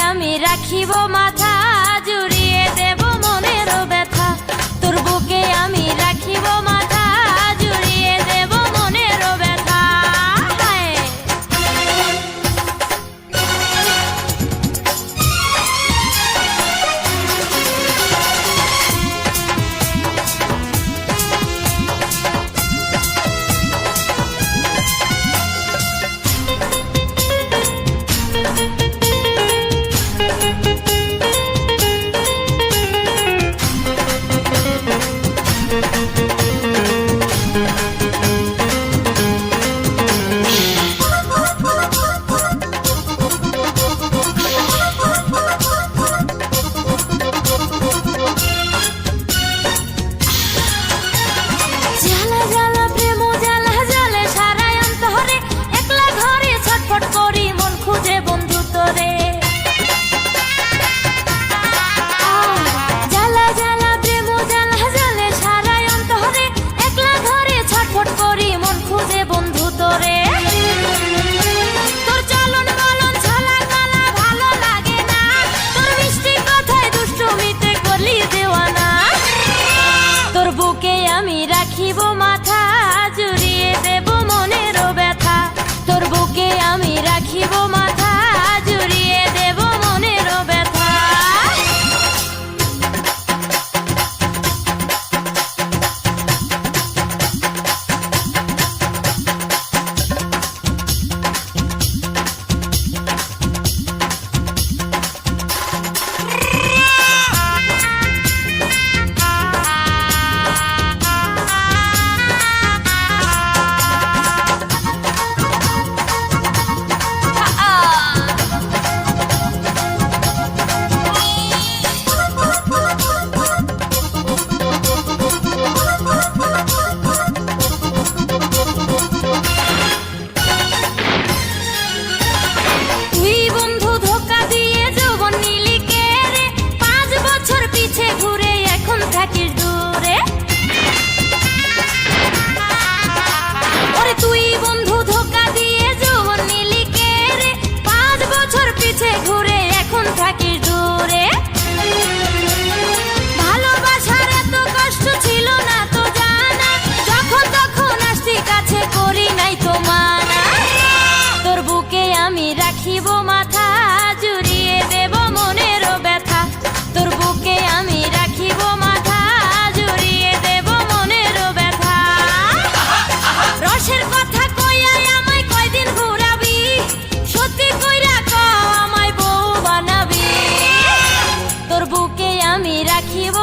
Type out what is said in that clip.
আমি রাখিব মাথা, জুড়িয়ে দেব মনের ব্যথা। তোর বুকে আমি রাখিব মাথা, জুড়িয়ে দেব মনের ব্যথা। রাখিব মাথা, জুড়িয়ে দেব মনের ব্যথা। তোর বুকে আমি রাখিব মাথা, জুড়িয়ে দেব মনের ব্যথা। রাখিব মাথা, জুড়িয়ে দেব মনের ব্যথা। তোর বুকে আমি রাখিব মাথা, জুড়িয়ে দেব মনের ব্যথা। রসের কথা কইয়া আমায় কয়দিন ঘুরাবি, সত্যি কইরা কও আমায় বউ বানাবি। তোর বুকে আমি রাখিব